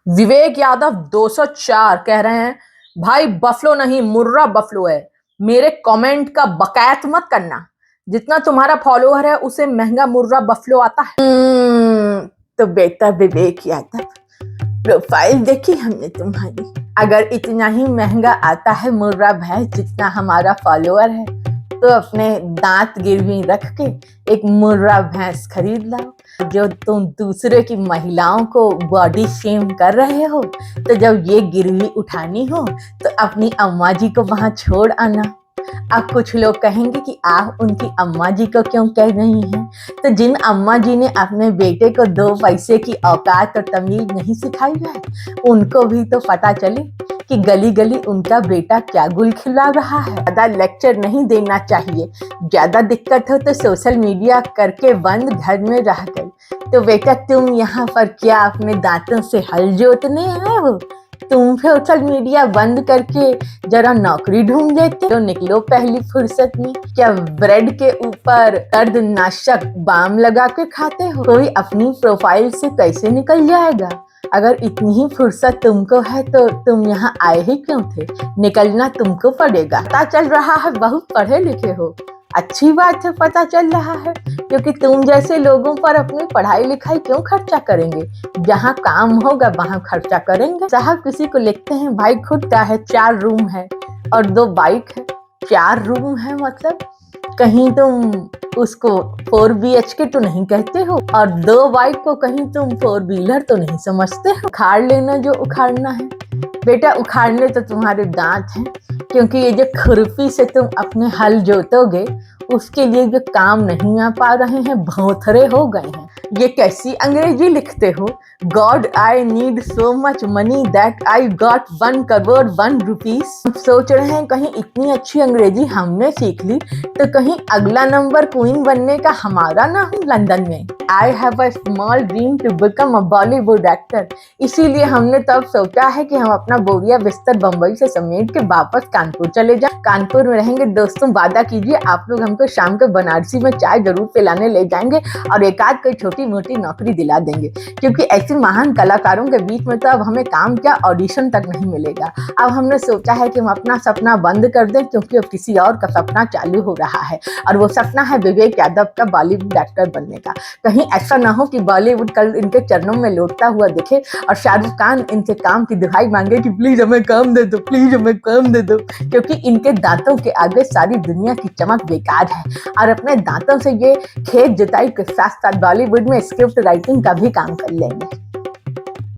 विवेक यादव 204 कह रहे हैं, भाई बफलो नहीं मुर्रा बफलो है। मेरे कमेंट का बकैत मत करना। जितना तुम्हारा फॉलोअर है उसे महंगा मुर्रा बफलो आता है। तो बेटा विवेक यादव, प्रोफाइल देखी हमने तुम्हारी। अगर इतना ही महंगा आता है मुर्रा भैंस जितना हमारा फॉलोअर है, तो अपने दांत गिरवी रख के एक मुर्रा भैंस खरीद लाओ। जो तुम दूसरे की महिलाओं को बॉडी शेम कर रहे हो, तो जब ये गिरवी उठानी हो तो अपनी अम्मा जी को वहां छोड़ आना। अब कुछ लोग कहेंगे कि आप उनकी अम्मा जी को क्यों कह रही हैं? तो जिन अम्मा जी ने अपने बेटे को 2 पैसे की औकात और तमीज नहीं सिखाई है, उनको भी तो पता चले कि गली गली उनका बेटा क्या गुल खिला रहा है। ज्यादा लेक्चर नहीं देना चाहिए। ज्यादा दिक्कत हो तो सोशल मीडिया करके बंद घर में रह गई। तो बेटा तुम यहाँ पर क्या अपने दांतों से हल जोतने आए हो? तुम सोशल मीडिया बंद करके जरा नौकरी ढूंढ लेते तो निकलो पहली फुर्सत में। क्या ब्रेड के ऊपर दर्दनाशक बाम लगा के खाते हो? कोई अपनी प्रोफाइल से कैसे निकल जाएगा? अगर इतनी ही फुर्सत तुमको है तो तुम यहाँ आए ही क्यों थे? निकलना तुमको पड़ेगा। पता चल रहा है बहुत पढ़े लिखे हो। अच्छी बात है, पता चल रहा है, क्योंकि तुम जैसे लोगों पर अपनी पढ़ाई लिखाई क्यों खर्चा करेंगे? जहाँ काम होगा वहाँ खर्चा करेंगे। साहब किसी को लिखते हैं भाई खुद का है, 4 रूम है और 2 बाइक है। 4 रूम है मतलब कहीं तुम उसको 4 BHK तो नहीं कहते हो, और 2 बाइक को कहीं तुम 4 व्हीलर तो नहीं समझते हो। उखाड़ लेना जो उखाड़ना है। बेटा उखाड़ने तो तुम्हारे दांत हैं, क्योंकि ये जो खुरपी से तुम अपने हल जोतोगे उसके लिए जो काम नहीं आ पा रहे हैं, भौंथरे हो गए हैं। ये कैसी अंग्रेजी लिखते हो? God I need so much money that I got 1 crore 1 rupees. सोच रहे हैं कहीं इतनी अच्छी अंग्रेजी हमने सीख ली तो कहीं अगला नंबर क्वीन बनने का हमारा ना हो लंदन में। I have a small dream to become a Bollywood actor. इसीलिए हमने तब सोचा है कि हम अपना बोरिया बिस्तर बम्बई से समेट के वापस कानपुर चले जाएं। कानपुर में रहेंगे। दोस्तों वादा कीजिए आप लोग हमको शाम को बनारसी में चाय जरूर पिलाने ले जाएंगे और एक आध कोई छोटी मोटी नौकरी दिला देंगे, क्योंकि ऐसे महान कलाकारों के बीच में तो अब हमें काम क्या ऑडिशन तक नहीं मिलेगा। अब हमने सोचा है कि हम अपना सपना बंद कर दें, क्योंकि अब किसी और का सपना चालू हो रहा है, और वो सपना है विवेक यादव का बॉलीवुड एक्टर बनने का। कहीं ऐसा ना हो कि बॉलीवुड कल इनके चरणों में लौटता हुआ दिखे और शाहरुख खान इनसे काम की दुहाई मांगे कि प्लीज हमें काम दे दो, प्लीज हमें काम दे दो, क्योंकि इनके दांतों के आगे सारी दुनिया की चमक बेकार है। और अपने दांतों से ये खेत जुताई के साथ साथ बॉलीवुड में स्क्रिप्ट राइटिंग का भी काम कर लेंगे।